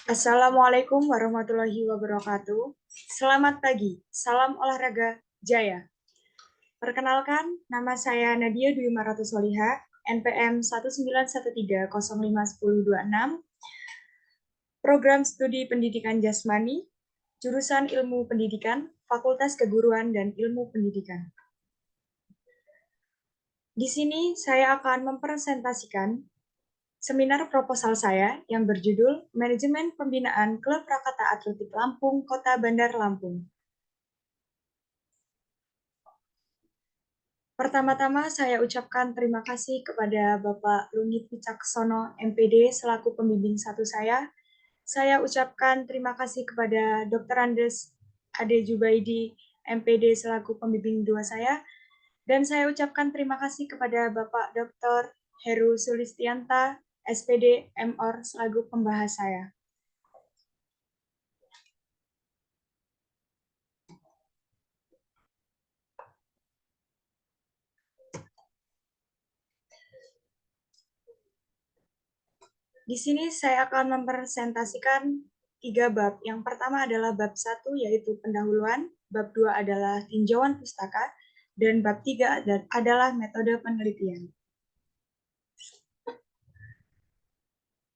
Assalamualaikum warahmatullahi wabarakatuh. Selamat pagi, salam olahraga jaya. Perkenalkan, nama saya Nadia Dwi Maratu Soliha, NPM 191305106, Program Studi Pendidikan Jasmani, Jurusan Ilmu Pendidikan, Fakultas Keguruan dan Ilmu Pendidikan. Di sini saya akan mempresentasikan seminar proposal saya yang berjudul Manajemen Pembinaan Klub Rakata Atletik Lampung, Kota Bandar Lampung. Pertama-tama saya ucapkan terima kasih kepada Bapak Lunit Wicaksono, MPD, selaku pembimbing satu saya. Saya ucapkan terima kasih kepada Dr. Andes Ade Jubaidi, MPD, selaku pembimbing dua saya. Dan saya ucapkan terima kasih kepada Bapak Dr. Heru Sulistianta, SPD, MOR, selaku pembahas saya. Di sini saya akan mempresentasikan 3 bab. Yang pertama adalah bab 1, yaitu pendahuluan, bab 2 adalah tinjauan pustaka, dan bab 3 adalah metode penelitian.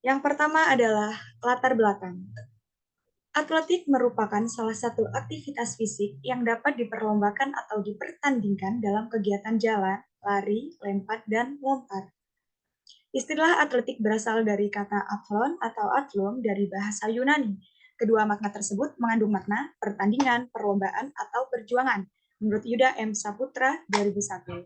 Yang pertama adalah latar belakang. Atletik merupakan salah satu aktivitas fisik yang dapat diperlombakan atau dipertandingkan dalam kegiatan jalan, lari, lompat, dan lompat. Istilah atletik berasal dari kata athlon atau athlon dari bahasa Yunani. Kedua makna tersebut mengandung makna pertandingan, perlombaan, atau perjuangan. Menurut Yuda M. Saputra 2001.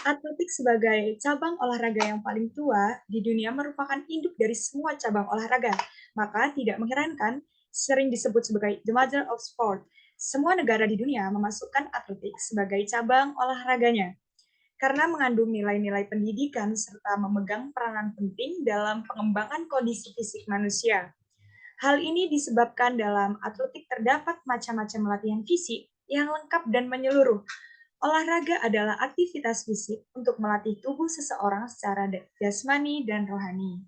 Atletik sebagai cabang olahraga yang paling tua di dunia merupakan induk dari semua cabang olahraga. Maka tidak mengherankan sering disebut sebagai the mother of sport. Semua negara di dunia memasukkan atletik sebagai cabang olahraganya karena mengandung nilai-nilai pendidikan serta memegang peranan penting dalam pengembangan kondisi fisik manusia. Hal ini disebabkan dalam atletik terdapat macam-macam latihan fisik yang lengkap dan menyeluruh. Olahraga adalah aktivitas fisik untuk melatih tubuh seseorang secara jasmani dan rohani.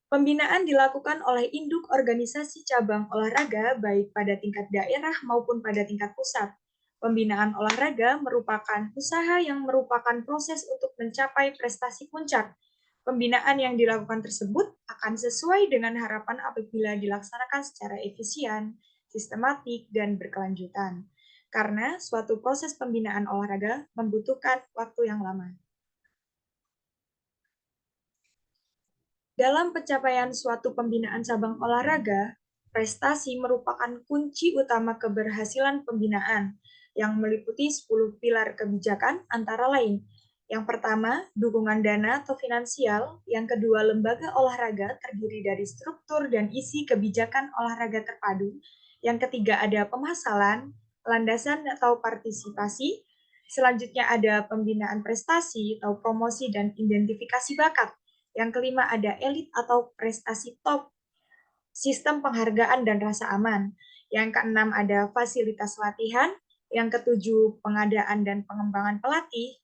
Pembinaan dilakukan oleh induk organisasi cabang olahraga baik pada tingkat daerah maupun pada tingkat pusat. Pembinaan olahraga merupakan usaha yang merupakan proses untuk mencapai prestasi puncak. Pembinaan yang dilakukan tersebut akan sesuai dengan harapan apabila dilaksanakan secara efisien, sistematik, dan berkelanjutan. Karena suatu proses pembinaan olahraga membutuhkan waktu yang lama. Dalam pencapaian suatu pembinaan cabang olahraga, prestasi merupakan kunci utama keberhasilan pembinaan yang meliputi 10 pilar kebijakan antara lain. Yang pertama, dukungan dana atau finansial. Yang kedua, lembaga olahraga terdiri dari struktur dan isi kebijakan olahraga terpadu. Yang ketiga, ada pemasalan, landasan atau partisipasi. Selanjutnya ada pembinaan prestasi atau promosi dan identifikasi bakat. Yang kelima ada elit atau prestasi top, sistem penghargaan dan rasa aman. Yang keenam ada fasilitas latihan. Yang ketujuh pengadaan dan pengembangan pelatih.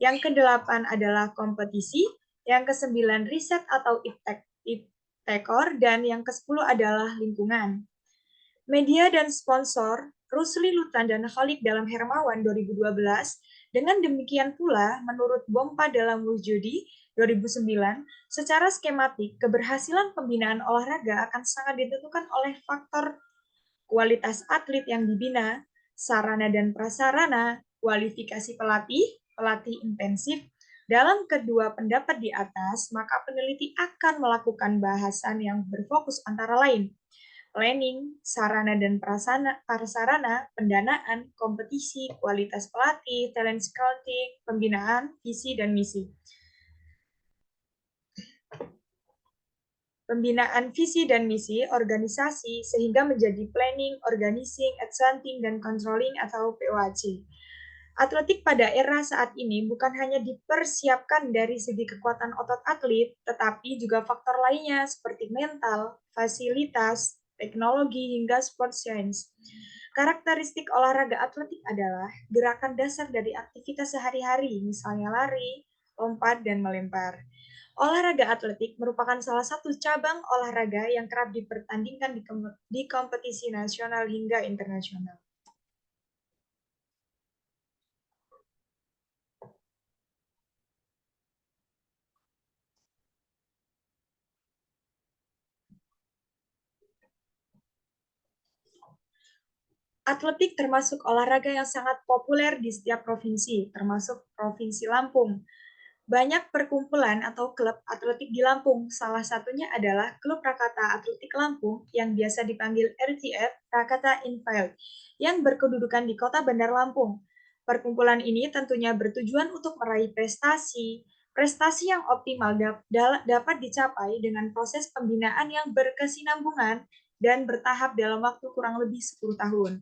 Yang kedelapan adalah kompetisi. Yang kesembilan riset atau iptekor. Dan yang kesepuluh adalah lingkungan. Media dan sponsor Rusli Lutan dan Khalid dalam Hermawan 2012. Dengan demikian pula, menurut Bompa dalam Wujudi 2009, secara skematik, keberhasilan pembinaan olahraga akan sangat ditentukan oleh faktor kualitas atlet yang dibina, sarana dan prasarana, kualifikasi pelatih, pelatih intensif. Dalam kedua pendapat di atas, maka peneliti akan melakukan bahasan yang berfokus antara lain planning, sarana dan prasarana, pendanaan, kompetisi, kualitas pelatih, talent scouting, pembinaan, visi, dan misi. Pembinaan visi dan misi organisasi sehingga menjadi planning, organizing, accounting, dan controlling atau POAC. Atletik pada era saat ini bukan hanya dipersiapkan dari segi kekuatan otot atlet, tetapi juga faktor lainnya seperti mental, fasilitas, teknologi, hingga sport science. Karakteristik olahraga atletik adalah gerakan dasar dari aktivitas sehari-hari, misalnya lari, lompat, dan melempar. Olahraga atletik merupakan salah satu cabang olahraga yang kerap dipertandingkan di kompetisi nasional hingga internasional. Atletik termasuk olahraga yang sangat populer di setiap provinsi, termasuk Provinsi Lampung. Banyak perkumpulan atau klub atletik di Lampung, salah satunya adalah Klub Rakata Atletik Lampung yang biasa dipanggil RTF, Rakata Infield, yang berkedudukan di Kota Bandar Lampung. Perkumpulan ini tentunya bertujuan untuk meraih prestasi. Prestasi yang optimal dapat dicapai dengan proses pembinaan yang berkesinambungan dan bertahap dalam waktu kurang lebih 10 tahun.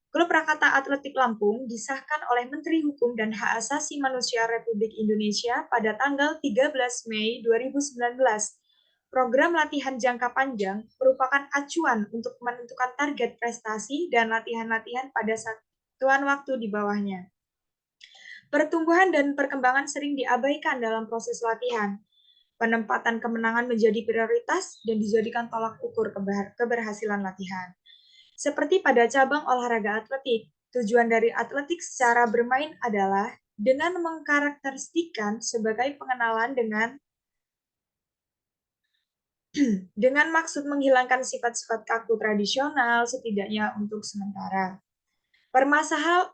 Klub Rakata Atletik Lampung disahkan oleh Menteri Hukum dan Hak Asasi Manusia Republik Indonesia pada tanggal 13 Mei 2019. Program latihan jangka panjang merupakan acuan untuk menentukan target prestasi dan latihan-latihan pada satuan waktu di bawahnya. Pertumbuhan dan perkembangan sering diabaikan dalam proses latihan. Penempatan kemenangan menjadi prioritas dan dijadikan tolak ukur keberhasilan latihan. Seperti pada cabang olahraga atletik, tujuan dari atletik secara bermain adalah dengan mengkarakteristikkan sebagai pengenalan dengan maksud menghilangkan sifat-sifat kaku tradisional setidaknya untuk sementara.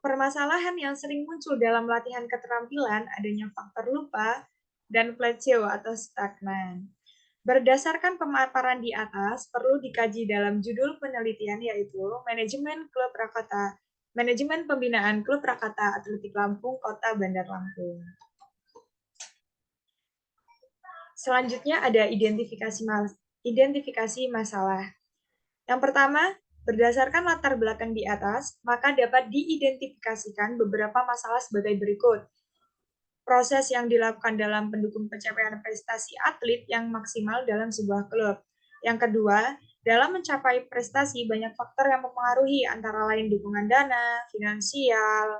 Permasalahan yang sering muncul dalam latihan keterampilan adanya faktor lupa dan plateau atau stagnan. Berdasarkan pemaparan di atas, perlu dikaji dalam judul penelitian yaitu Manajemen Pembinaan Klub Rakata Atletik Lampung, Kota Bandar Lampung. Selanjutnya ada identifikasi masalah. Yang pertama, berdasarkan latar belakang di atas, maka dapat diidentifikasikan beberapa masalah sebagai berikut. Proses yang dilakukan dalam pendukung pencapaian prestasi atlet yang maksimal dalam sebuah klub. Yang kedua, dalam mencapai prestasi banyak faktor yang mempengaruhi antara lain dukungan dana, finansial,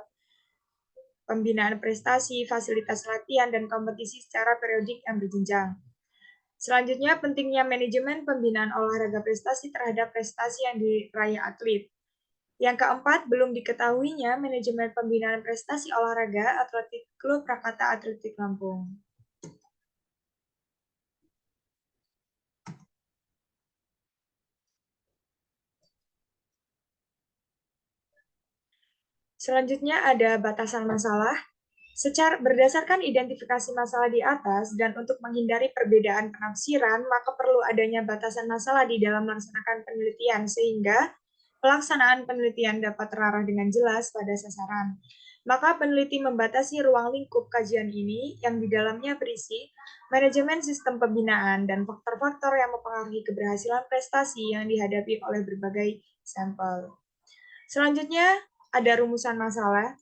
pembinaan prestasi, fasilitas latihan, dan kompetisi secara periodik yang berjenjang. Selanjutnya, pentingnya manajemen pembinaan olahraga prestasi terhadap prestasi yang diraih atlet. Yang keempat, belum diketahuinya manajemen pembinaan prestasi olahraga atletik Klub Rakata Atletik Lampung. Selanjutnya ada batasan masalah. Berdasarkan identifikasi masalah di atas dan untuk menghindari perbedaan penafsiran, maka perlu adanya batasan masalah di dalam melaksanakan penelitian sehingga pelaksanaan penelitian dapat terarah dengan jelas pada sasaran. Maka peneliti membatasi ruang lingkup kajian ini yang di dalamnya berisi manajemen sistem pembinaan dan faktor-faktor yang mempengaruhi keberhasilan prestasi yang dihadapi oleh berbagai sampel. Selanjutnya ada rumusan masalah.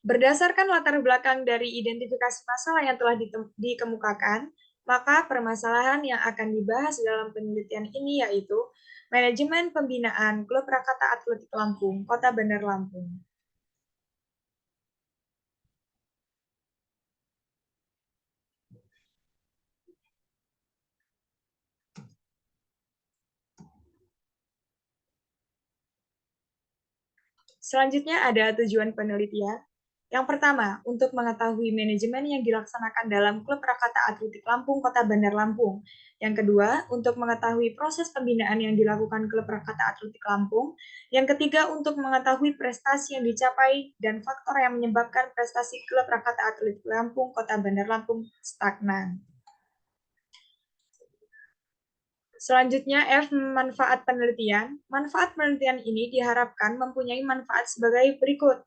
Berdasarkan latar belakang dari identifikasi masalah yang telah dikemukakan, maka permasalahan yang akan dibahas dalam penelitian ini yaitu manajemen pembinaan Klub Rakata Atletik Lampung, Kota Bandar Lampung. Selanjutnya ada tujuan penelitian. Yang pertama, untuk mengetahui manajemen yang dilaksanakan dalam Klub Rakata Atletik Lampung, Kota Bandar Lampung. Yang kedua, untuk mengetahui proses pembinaan yang dilakukan Klub Rakata Atletik Lampung. Yang ketiga, untuk mengetahui prestasi yang dicapai dan faktor yang menyebabkan prestasi Klub Rakata Atletik Lampung, Kota Bandar Lampung stagnan. Selanjutnya, F. Manfaat penelitian. Manfaat penelitian ini diharapkan mempunyai manfaat sebagai berikut.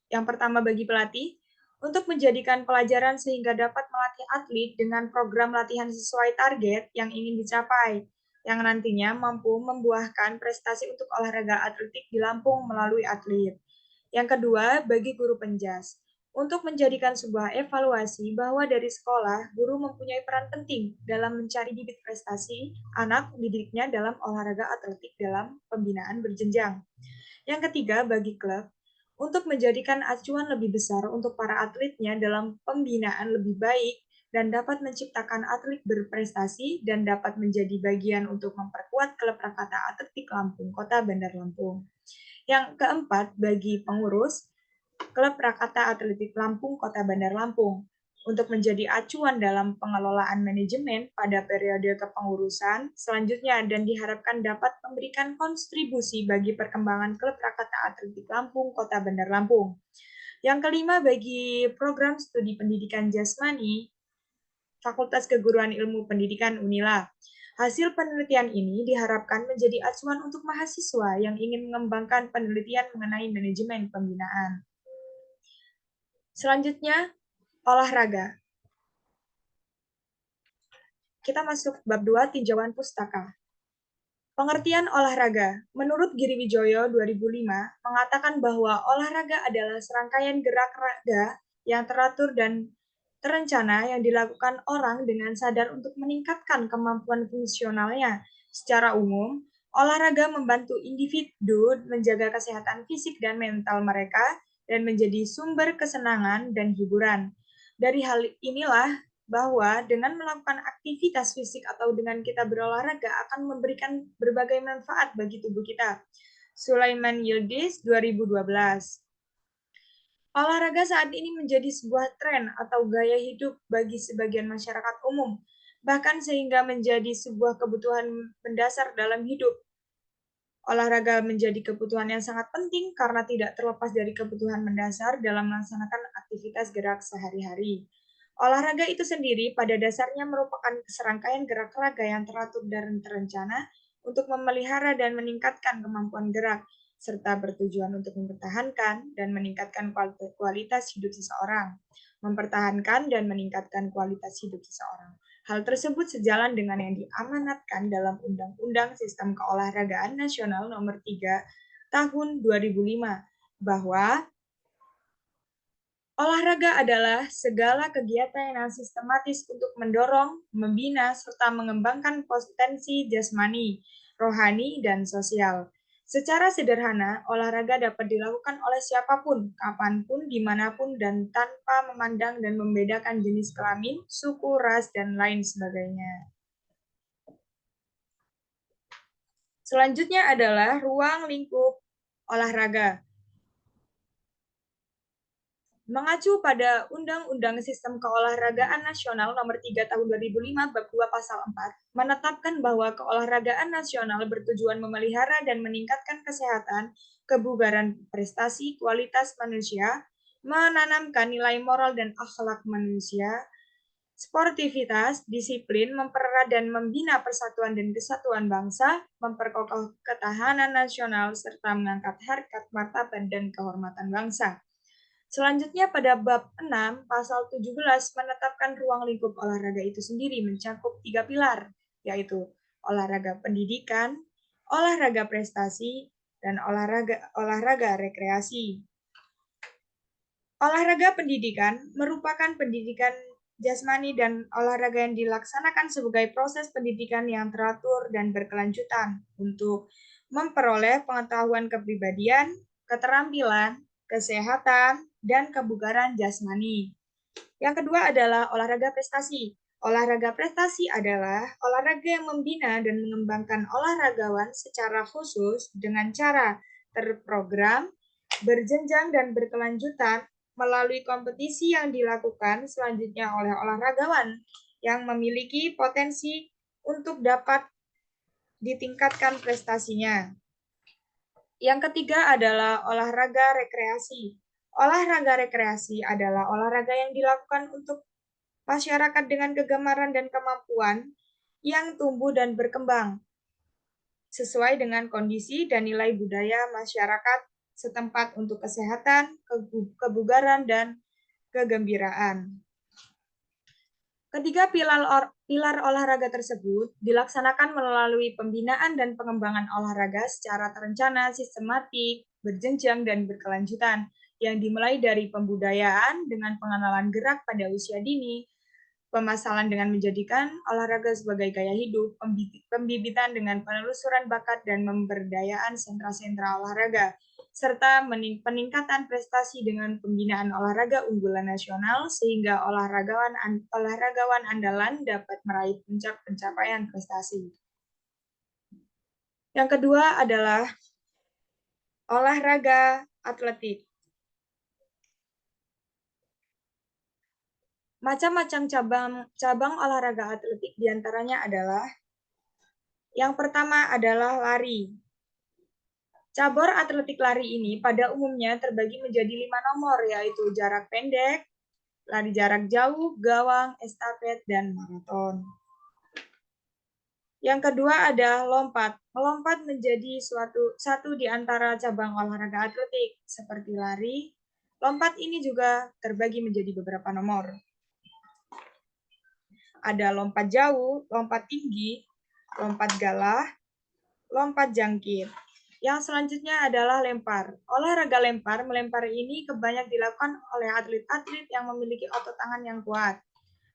Yang pertama bagi pelatih, untuk menjadikan pelajaran sehingga dapat melatih atlet dengan program latihan sesuai target yang ingin dicapai, yang nantinya mampu membuahkan prestasi untuk olahraga atletik di Lampung melalui atlet. Yang kedua, bagi guru penjas, untuk menjadikan sebuah evaluasi bahwa dari sekolah, guru mempunyai peran penting dalam mencari bibit prestasi anak didiknya dalam olahraga atletik dalam pembinaan berjenjang. Yang ketiga, bagi klub, untuk menjadikan acuan lebih besar untuk para atletnya dalam pembinaan lebih baik dan dapat menciptakan atlet berprestasi dan dapat menjadi bagian untuk memperkuat klub Rakata Atletik Lampung Kota Bandar Lampung. Yang keempat, bagi pengurus, Klub Rakata Atletik Lampung Kota Bandar Lampung untuk menjadi acuan dalam pengelolaan manajemen pada periode kepengurusan selanjutnya dan diharapkan dapat memberikan kontribusi bagi perkembangan klub Rakata Atletik Lampung Kota Bandar Lampung. Yang kelima, bagi program studi pendidikan jasmani Fakultas Keguruan Ilmu Pendidikan Unila. Hasil penelitian ini diharapkan menjadi acuan untuk mahasiswa yang ingin mengembangkan penelitian mengenai manajemen pembinaan. Selanjutnya, olahraga. Kita masuk bab 2, tinjauan pustaka. Pengertian olahraga. Menurut Giri Wijoyo 2005, mengatakan bahwa olahraga adalah serangkaian gerak raga yang teratur dan terencana yang dilakukan orang dengan sadar untuk meningkatkan kemampuan fungsionalnya. Secara umum, olahraga membantu individu menjaga kesehatan fisik dan mental mereka dan menjadi sumber kesenangan dan hiburan. Dari hal inilah bahwa dengan melakukan aktivitas fisik atau dengan kita berolahraga akan memberikan berbagai manfaat bagi tubuh kita. Sulaiman Yildiz 2012. Olahraga saat ini menjadi sebuah tren atau gaya hidup bagi sebagian masyarakat umum, bahkan sehingga menjadi sebuah kebutuhan mendasar dalam hidup. Olahraga menjadi kebutuhan yang sangat penting karena tidak terlepas dari kebutuhan mendasar dalam melaksanakan aktivitas gerak sehari-hari. Olahraga itu sendiri pada dasarnya merupakan serangkaian gerak raga yang teratur dan terencana untuk memelihara dan meningkatkan kemampuan gerak, serta bertujuan untuk mempertahankan dan meningkatkan kualitas hidup seseorang. Mempertahankan dan meningkatkan kualitas hidup seseorang. Hal tersebut sejalan dengan yang diamanatkan dalam Undang-Undang Sistem Keolahragaan Nasional Nomor 3 Tahun 2005 bahwa olahraga adalah segala kegiatan yang sistematis untuk mendorong, membina, serta mengembangkan potensi jasmani, rohani, dan sosial. Secara sederhana, olahraga dapat dilakukan oleh siapapun, kapanpun, dimanapun, dan tanpa memandang dan membedakan jenis kelamin, suku, ras, dan lain sebagainya. Selanjutnya adalah ruang lingkup olahraga. Mengacu pada Undang-Undang Sistem Keolahragaan Nasional Nomor 3 Tahun 2005 Bab 2 Pasal 4, menetapkan bahwa keolahragaan nasional bertujuan memelihara dan meningkatkan kesehatan, kebugaran prestasi, kualitas manusia, menanamkan nilai moral dan akhlak manusia, sportivitas, disiplin, mempererat dan membina persatuan dan kesatuan bangsa, memperkokoh ketahanan nasional, serta mengangkat harkat, martabat, dan kehormatan bangsa. Selanjutnya pada bab 6 pasal 17 menetapkan ruang lingkup olahraga itu sendiri mencakup 3 pilar, yaitu olahraga pendidikan, olahraga prestasi, dan olahraga rekreasi. Olahraga pendidikan merupakan pendidikan jasmani dan olahraga yang dilaksanakan sebagai proses pendidikan yang teratur dan berkelanjutan untuk memperoleh pengetahuan kepribadian, keterampilan, kesehatan, dan kebugaran jasmani. Yang kedua adalah olahraga prestasi. Olahraga prestasi adalah olahraga yang membina dan mengembangkan olahragawan secara khusus dengan cara terprogram, berjenjang dan berkelanjutan melalui kompetisi yang dilakukan selanjutnya oleh olahragawan yang memiliki potensi untuk dapat ditingkatkan prestasinya. Yang ketiga adalah olahraga rekreasi. Olahraga rekreasi adalah olahraga yang dilakukan untuk masyarakat dengan kegemaran dan kemampuan yang tumbuh dan berkembang sesuai dengan kondisi dan nilai budaya masyarakat setempat untuk kesehatan, kebugaran, dan kegembiraan. Ketiga pilar olahraga tersebut dilaksanakan melalui pembinaan dan pengembangan olahraga secara terencana, sistematik, berjenjang, dan berkelanjutan, yang dimulai dari pembudayaan dengan pengenalan gerak pada usia dini, pemasalan dengan menjadikan olahraga sebagai gaya hidup, pembibitan dengan penelusuran bakat, dan pemberdayaan sentra-sentra olahraga, serta peningkatan prestasi dengan pembinaan olahraga unggulan nasional sehingga olahragawan andalan dapat meraih puncak pencapaian prestasi. Yang kedua adalah olahraga atletik. Macam-macam cabang olahraga atletik diantaranya adalah yang pertama adalah lari. Cabur atletik lari ini pada umumnya terbagi menjadi 5 nomor, yaitu jarak pendek, lari jarak jauh, gawang, estafet, dan maraton. Yang kedua ada lompat. Melompat menjadi satu di antara cabang olahraga atletik, seperti lari. Lompat ini juga terbagi menjadi beberapa nomor. Ada lompat jauh, lompat tinggi, lompat galah, lompat jangkit. Yang selanjutnya adalah lempar. Olahraga melempar ini kebanyak dilakukan oleh atlet-atlet yang memiliki otot tangan yang kuat.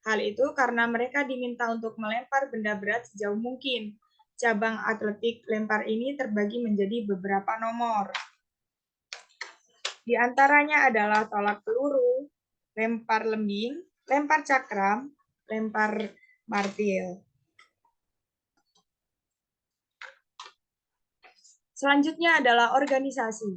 Hal itu karena mereka diminta untuk melempar benda berat sejauh mungkin. Cabang atletik lempar ini terbagi menjadi beberapa nomor. Di antaranya adalah tolak peluru, lempar lembing, lempar cakram, lempar martil. Selanjutnya adalah organisasi.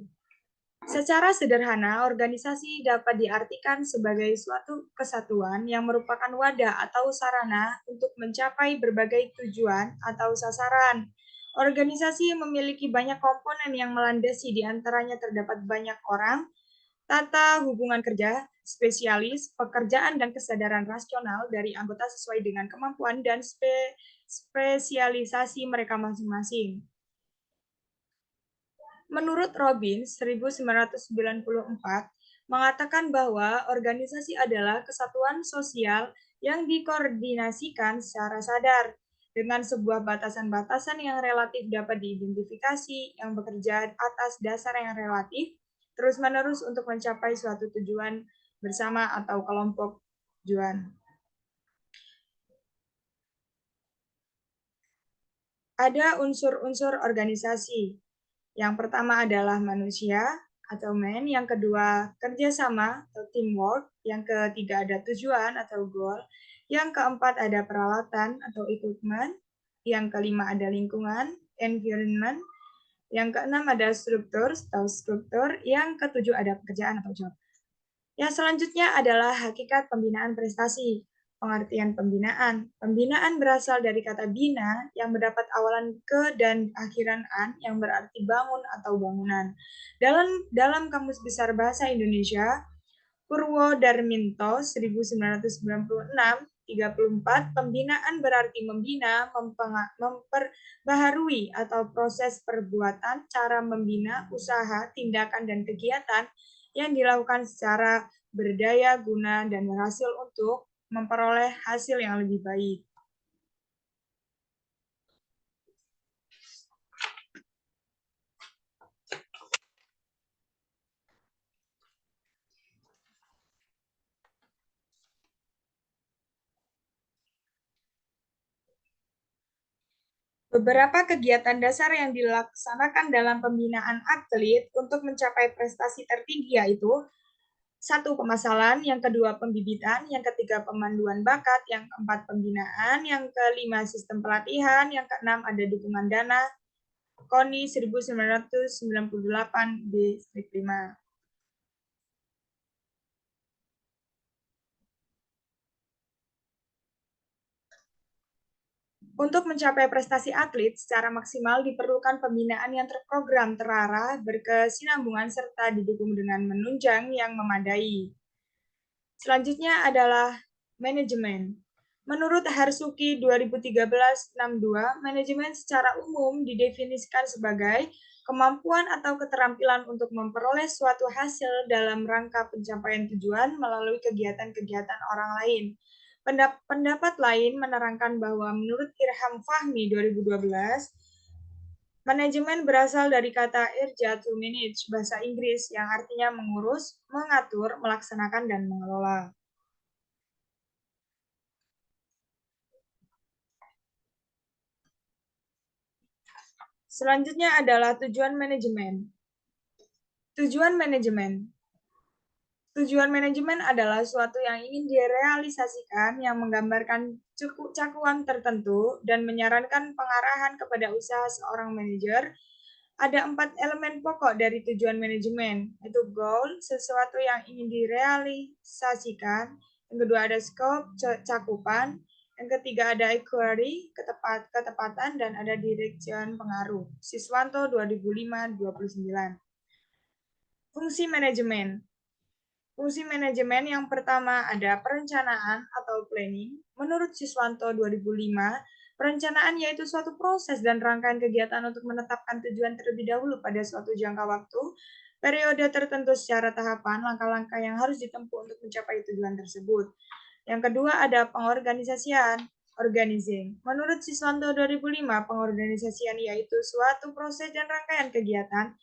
Secara sederhana, organisasi dapat diartikan sebagai suatu kesatuan yang merupakan wadah atau sarana untuk mencapai berbagai tujuan atau sasaran. Organisasi memiliki banyak komponen yang melandasi, di antaranya terdapat banyak orang, tata hubungan kerja, spesialis, pekerjaan, dan kesadaran rasional dari anggota sesuai dengan kemampuan dan spesialisasi mereka masing-masing. Menurut Robbins, 1994, mengatakan bahwa organisasi adalah kesatuan sosial yang dikoordinasikan secara sadar dengan sebuah batasan-batasan yang relatif dapat diidentifikasi, yang bekerja atas dasar yang relatif, terus-menerus untuk mencapai suatu tujuan bersama atau kelompok tujuan. Ada unsur-unsur organisasi. Yang pertama adalah manusia atau man, yang kedua kerjasama atau teamwork, yang ketiga ada tujuan atau goal, yang keempat ada peralatan atau equipment, yang kelima ada lingkungan, environment, yang keenam ada struktur atau struktur, yang ketujuh ada pekerjaan atau job. Yang selanjutnya adalah hakikat pembinaan prestasi. Pengertian pembinaan. Pembinaan berasal dari kata bina yang mendapat awalan ke dan akhiran an yang berarti bangun atau bangunan. Dalam Kamus Besar Bahasa Indonesia, Purwodarminto 1996 34, pembinaan berarti membina, memperbaharui atau proses perbuatan, cara membina, usaha, tindakan, dan kegiatan yang dilakukan secara berdaya guna dan berhasil untuk memperoleh hasil yang lebih baik. Beberapa kegiatan dasar yang dilaksanakan dalam pembinaan atlet untuk mencapai prestasi tertinggi yaitu satu, pemasalan, yang kedua pembibitan, yang ketiga pemanduan bakat, yang keempat pembinaan, yang kelima sistem pelatihan, yang keenam ada dukungan dana. KONI 1998 Distrik 5. Untuk mencapai prestasi atlet secara maksimal diperlukan pembinaan yang terprogram, terarah, berkesinambungan, serta didukung dengan menunjang yang memadai. Selanjutnya adalah manajemen. Menurut Harsuki 2013-62, manajemen secara umum didefinisikan sebagai kemampuan atau keterampilan untuk memperoleh suatu hasil dalam rangka pencapaian tujuan melalui kegiatan-kegiatan orang lain. Pendapat lain menerangkan bahwa menurut Irham Fahmi 2012, manajemen berasal dari kata irja to manage, bahasa Inggris, yang artinya mengurus, mengatur, melaksanakan, dan mengelola. Selanjutnya adalah tujuan manajemen. Tujuan manajemen. Tujuan manajemen adalah suatu yang ingin direalisasikan yang menggambarkan cakupan tertentu dan menyarankan pengarahan kepada usaha seorang manajer. Ada 4 elemen pokok dari tujuan manajemen, yaitu goal, sesuatu yang ingin direalisasikan. Yang kedua ada scope, cakupan. Yang ketiga ada equity, ketepatan, dan ada direction, pengaruh. Siswanto 2005-29. Fungsi manajemen. Fungsi manajemen yang pertama ada perencanaan atau planning. Menurut Siswanto 2005, perencanaan yaitu suatu proses dan rangkaian kegiatan untuk menetapkan tujuan terlebih dahulu pada suatu jangka waktu, periode tertentu secara tahapan, langkah-langkah yang harus ditempuh untuk mencapai tujuan tersebut. Yang kedua ada pengorganisasian, organizing. Menurut Siswanto 2005, pengorganisasian yaitu suatu proses dan rangkaian kegiatan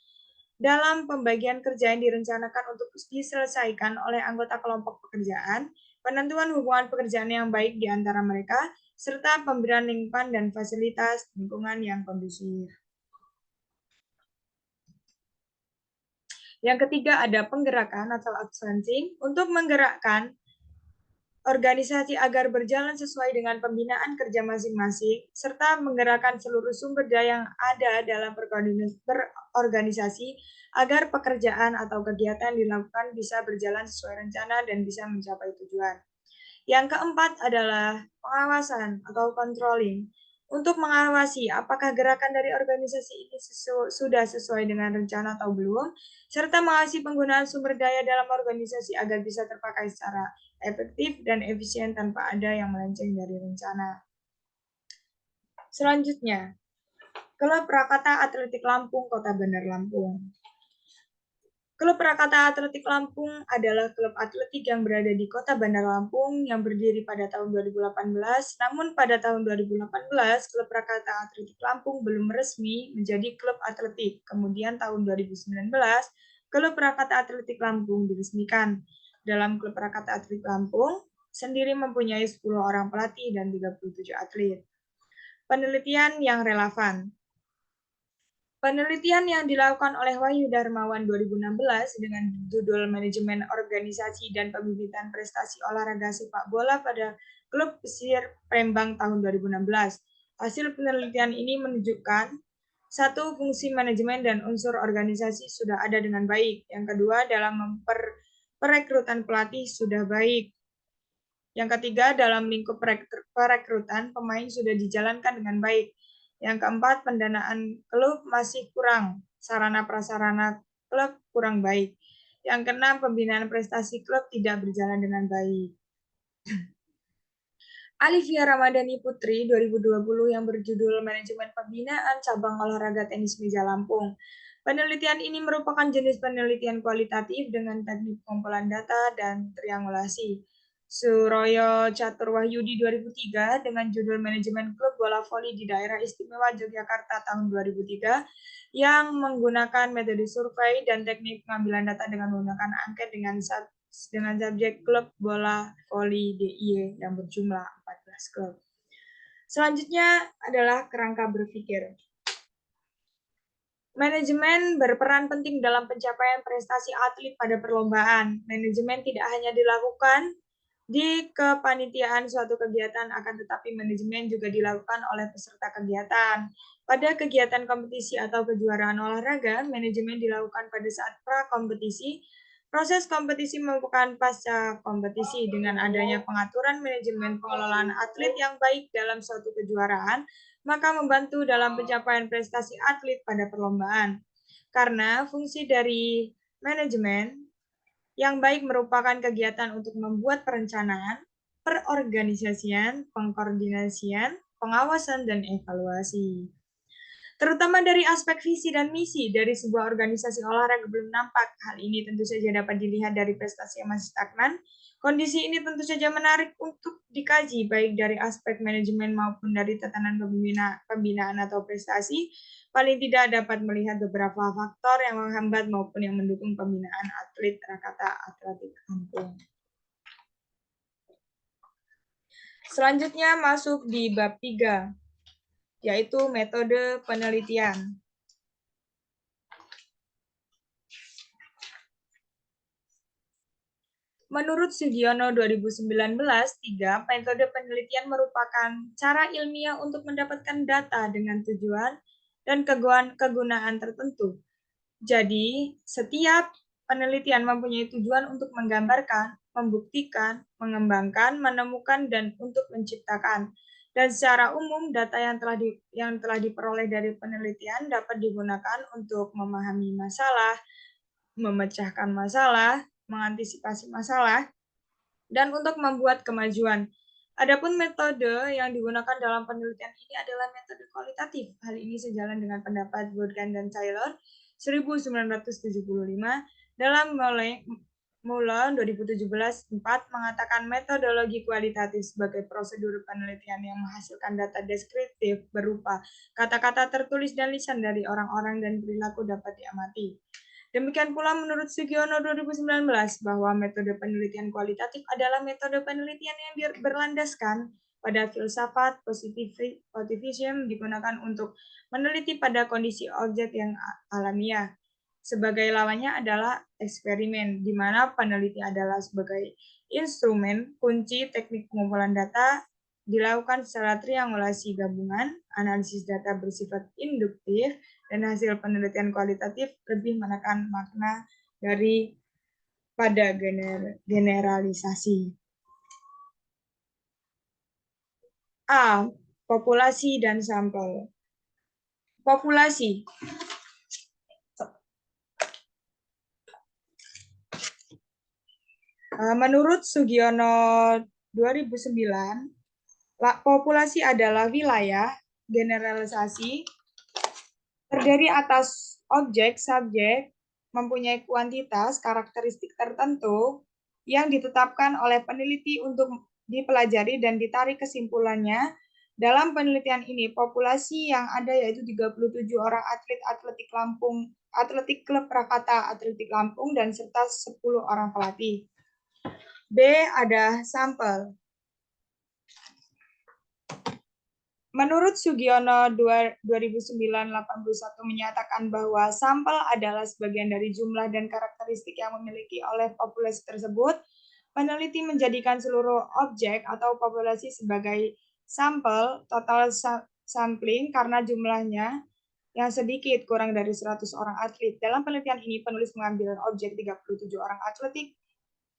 dalam pembagian kerja yang direncanakan untuk diselesaikan oleh anggota kelompok pekerjaan, penentuan hubungan pekerjaan yang baik di antara mereka, serta pemberian lingkungan dan fasilitas lingkungan yang kondusif. Yang ketiga ada penggerakan atau advancing. Untuk menggerakkan organisasi agar berjalan sesuai dengan pembinaan kerja masing-masing, serta menggerakkan seluruh sumber daya yang ada dalam berorganisasi agar pekerjaan atau kegiatan dilakukan bisa berjalan sesuai rencana dan bisa mencapai tujuan. Yang keempat adalah pengawasan atau controlling. Untuk mengawasi apakah gerakan dari organisasi ini sudah sesuai dengan rencana atau belum, serta mengawasi penggunaan sumber daya dalam organisasi agar bisa terpakai secara efektif dan efisien tanpa ada yang melenceng dari rencana. Selanjutnya, Klub Rakata Atletik Lampung, Kota Bandar Lampung. Klub Rakata Atletik Lampung adalah klub atletik yang berada di Kota Bandar Lampung yang berdiri pada tahun 2018. Namun pada tahun 2018, Klub Rakata Atletik Lampung belum resmi menjadi klub atletik. Kemudian tahun 2019, Klub Rakata Atletik Lampung diresmikan. Dalam Klub Rakata Atletik Lampung sendiri mempunyai 10 orang pelatih dan 37 atlet. Penelitian yang relevan. Penelitian yang dilakukan oleh Wahyu Darmawan 2016 dengan judul Manajemen Organisasi dan Pembibitan Prestasi Olahraga Sepak Bola pada Klub Pesir Palembang tahun 2016. Hasil penelitian ini menunjukkan satu, fungsi manajemen dan unsur organisasi sudah ada dengan baik. Yang kedua, dalam perekrutan pelatih sudah baik. Yang ketiga, dalam lingkup perekrutan, pemain sudah dijalankan dengan baik. Yang keempat, pendanaan klub masih kurang, sarana prasarana klub kurang baik. Yang keenam, pembinaan prestasi klub tidak berjalan dengan baik. Alivia Ramadhani Putri 2020 yang berjudul Manajemen Pembinaan Cabang Olahraga Tenis Meja Lampung. Penelitian ini merupakan jenis penelitian kualitatif dengan teknik pengumpulan data dan triangulasi. Suroyo Catur Wahyudi 2003 dengan judul Manajemen Klub Bola Voli di Daerah Istimewa Yogyakarta tahun 2003 yang menggunakan metode survei dan teknik pengambilan data dengan menggunakan angket dengan subjek klub bola voli DIY yang berjumlah 14 klub. Selanjutnya adalah kerangka berpikir. Manajemen berperan penting dalam pencapaian prestasi atlet pada perlombaan. Manajemen tidak hanya dilakukan di kepanitiaan suatu kegiatan, akan tetapi manajemen juga dilakukan oleh peserta kegiatan. Pada kegiatan kompetisi atau kejuaraan olahraga, manajemen dilakukan pada saat pra-kompetisi. Proses kompetisi merupakan pasca kompetisi. Dengan adanya pengaturan manajemen pengelolaan atlet yang baik dalam suatu kejuaraan, maka membantu dalam pencapaian prestasi atlet pada perlombaan. Karena fungsi dari manajemen yang baik merupakan kegiatan untuk membuat perencanaan, perorganisasian, pengkoordinasian, pengawasan, dan evaluasi. Terutama dari aspek visi dan misi dari sebuah organisasi olahraga belum nampak. Hal ini tentu saja dapat dilihat dari prestasi yang masih stagnan. Kondisi ini tentu saja menarik untuk dikaji, baik dari aspek manajemen maupun dari tatanan pembinaan atau prestasi. Paling tidak dapat melihat beberapa faktor yang menghambat maupun yang mendukung pembinaan atlet Rakata Atletik Lampung. Selanjutnya masuk di bab 3, yaitu metode penelitian. Menurut Sugiono 2019, metode penelitian merupakan cara ilmiah untuk mendapatkan data dengan tujuan dan kegunaan tertentu. Jadi, setiap penelitian mempunyai tujuan untuk menggambarkan, membuktikan, mengembangkan, menemukan, dan untuk menciptakan. Dan secara umum, data yang telah diperoleh dari penelitian dapat digunakan untuk memahami masalah, memecahkan masalah, mengantisipasi masalah, dan untuk membuat kemajuan. Adapun metode yang digunakan dalam penelitian ini adalah metode kualitatif. Hal ini sejalan dengan pendapat Bourgain dan Taylor 1975 dalam Mullen 2017 mengatakan metodologi kualitatif sebagai prosedur penelitian yang menghasilkan data deskriptif berupa kata-kata tertulis dan lisan dari orang-orang dan perilaku dapat diamati. Demikian pula menurut Sugiono 2019 bahwa metode penelitian kualitatif adalah metode penelitian yang berlandaskan pada filsafat positivism digunakan untuk meneliti pada kondisi objek yang alamiah. Sebagai lawannya adalah eksperimen, di mana peneliti adalah sebagai instrumen kunci teknik pengumpulan data dilakukan secara triangulasi gabungan, analisis data bersifat induktif, dan hasil penelitian kualitatif lebih menekan makna dari pada generalisasi. A. Populasi dan sampel. Populasi. Menurut Sugiono 2009, populasi adalah wilayah generalisasi terdiri atas objek, subjek, mempunyai kuantitas, karakteristik tertentu yang ditetapkan oleh peneliti untuk dipelajari dan ditarik kesimpulannya. Dalam penelitian ini, populasi yang ada yaitu 37 orang atlet atletik klub Rakata Atletik Lampung, dan serta 10 orang pelatih. B. Ada sampel. Menurut Sugiono 2009-81 menyatakan bahwa sampel adalah sebagian dari jumlah dan karakteristik yang memiliki oleh populasi tersebut. Peneliti menjadikan seluruh objek atau populasi sebagai sampel total sampling karena jumlahnya yang sedikit, kurang dari 100 orang atlet. Dalam penelitian ini, penulis mengambil objek 37 orang atletik,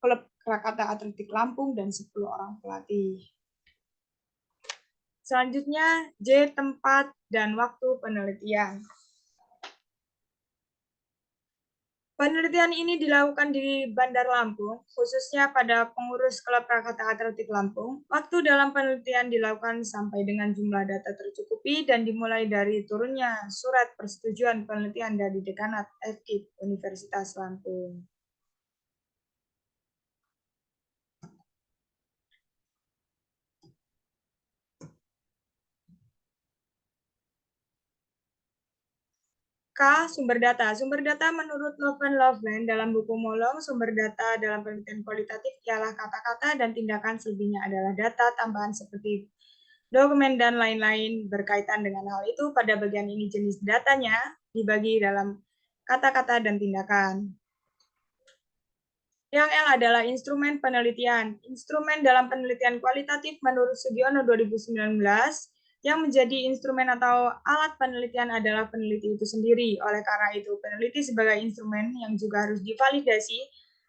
klub Krakatau Atletik Lampung, dan 10 orang pelatih. Selanjutnya, J. Tempat dan waktu penelitian. Penelitian ini dilakukan di Bandar Lampung, khususnya pada pengurus klub Krakatau Atletik Lampung. Waktu dalam penelitian dilakukan sampai dengan jumlah data tercukupi dan dimulai dari turunnya surat persetujuan penelitian dari Dekanat FKIP Universitas Lampung. K. Sumber data. Sumber data menurut Loveland dalam buku Molong, sumber data dalam penelitian kualitatif ialah kata-kata dan tindakan, selebihnya adalah data tambahan seperti dokumen dan lain-lain berkaitan dengan hal itu. Pada bagian ini jenis datanya dibagi dalam kata-kata dan tindakan. Yang L adalah instrumen penelitian. Instrumen dalam penelitian kualitatif menurut Sugiono 2019 yang menjadi instrumen atau alat penelitian adalah peneliti itu sendiri. Oleh karena itu, peneliti sebagai instrumen yang juga harus divalidasi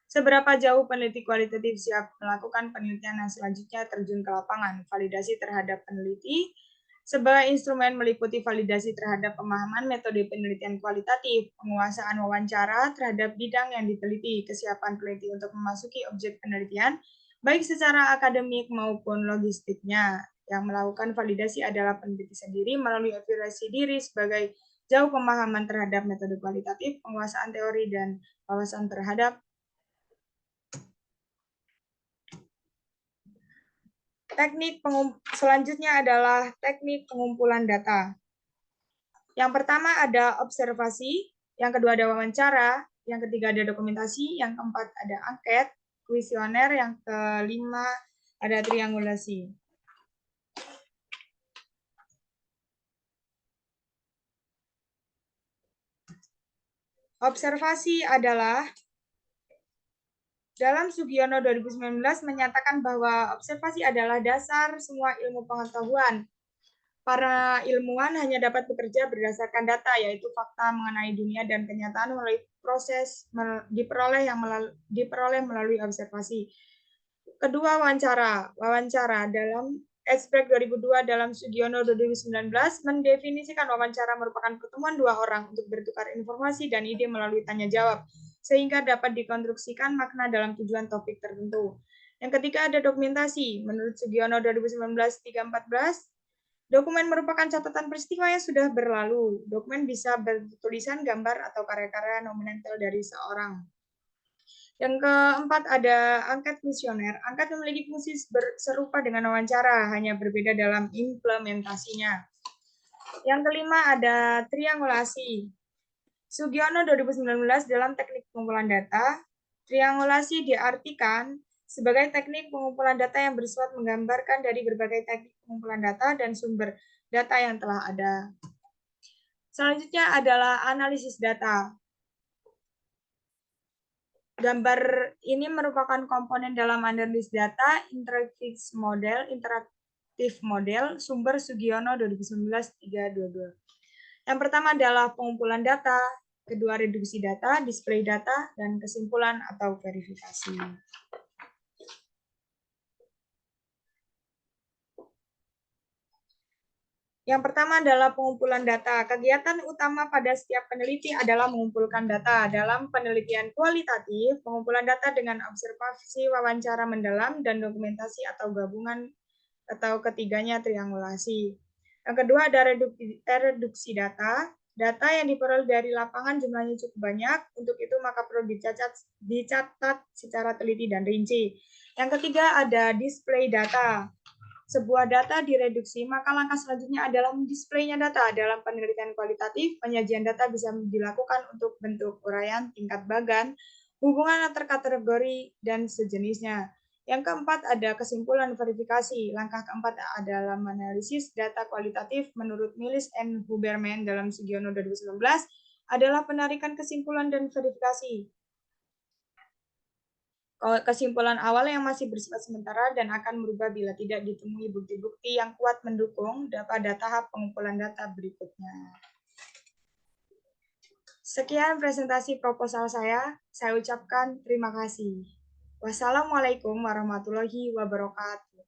seberapa jauh peneliti kualitatif siap melakukan penelitian yang selanjutnya terjun ke lapangan. Validasi terhadap peneliti sebagai instrumen meliputi validasi terhadap pemahaman metode penelitian kualitatif, penguasaan wawancara terhadap bidang yang diteliti, kesiapan peneliti untuk memasuki objek penelitian, baik secara akademik maupun logistiknya. Yang melakukan validasi adalah peneliti sendiri melalui evaluasi diri sebagai jauh pemahaman terhadap metode kualitatif, penguasaan teori, dan wawasan terhadap teknik. Selanjutnya adalah teknik pengumpulan data. Yang pertama ada observasi, yang kedua ada wawancara, yang ketiga ada dokumentasi, yang keempat ada angket, kuesioner, yang kelima ada triangulasi. Observasi adalah Dalam Sugiono 2019 menyatakan bahwa observasi adalah dasar semua ilmu pengetahuan. Para ilmuwan hanya dapat bekerja berdasarkan data, yaitu fakta mengenai dunia dan kenyataan melalui proses diperoleh melalui observasi. Kedua, wawancara dalam Express 2002 dalam Sugiono 2019 mendefinisikan wawancara merupakan pertemuan dua orang untuk bertukar informasi dan ide melalui tanya jawab, sehingga dapat dikonstruksikan makna dalam tujuan topik tertentu. Yang ketiga, ada dokumentasi. Menurut Sugiono 2019-314, dokumen merupakan catatan peristiwa yang sudah berlalu. Dokumen bisa bertulisan, gambar, atau karya-karya nominal dari seorang. Yang keempat ada angket kuesioner. Angket memiliki fungsi serupa dengan wawancara, hanya berbeda dalam implementasinya. Yang kelima ada triangulasi. Sugiono 2019 dalam teknik pengumpulan data, triangulasi diartikan sebagai teknik pengumpulan data yang bersifat menggambarkan dari berbagai teknik pengumpulan data dan sumber data yang telah ada. Selanjutnya adalah analisis data. Gambar ini merupakan komponen dalam analisis data interaktif model sumber Sugiono 2019-322. Yang pertama adalah pengumpulan data, kedua reduksi data, display data, dan kesimpulan atau verifikasi. Yang pertama adalah pengumpulan data. Kegiatan utama pada setiap peneliti adalah mengumpulkan data. Dalam penelitian kualitatif, pengumpulan data dengan observasi, wawancara mendalam, dan dokumentasi atau gabungan atau ketiganya triangulasi. Yang kedua ada reduksi data. Data yang diperoleh dari lapangan jumlahnya cukup banyak. Untuk itu maka perlu dicatat secara teliti dan rinci. Yang ketiga ada display data. Sebuah data direduksi, maka langkah selanjutnya adalah mendisplaynya data. Dalam penelitian kualitatif, penyajian data bisa dilakukan untuk bentuk uraian, tingkat bagan, hubungan antar kategori, dan sejenisnya. Yang keempat ada kesimpulan verifikasi. Langkah keempat adalah menganalisis data kualitatif menurut Mills and Huberman dalam Sugiono 2019 adalah penarikan kesimpulan dan verifikasi. Kesimpulan awal yang masih bersifat sementara dan akan berubah bila tidak ditemui bukti-bukti yang kuat mendukung pada tahap pengumpulan data berikutnya. Sekian presentasi proposal saya ucapkan terima kasih. Wassalamualaikum warahmatullahi wabarakatuh.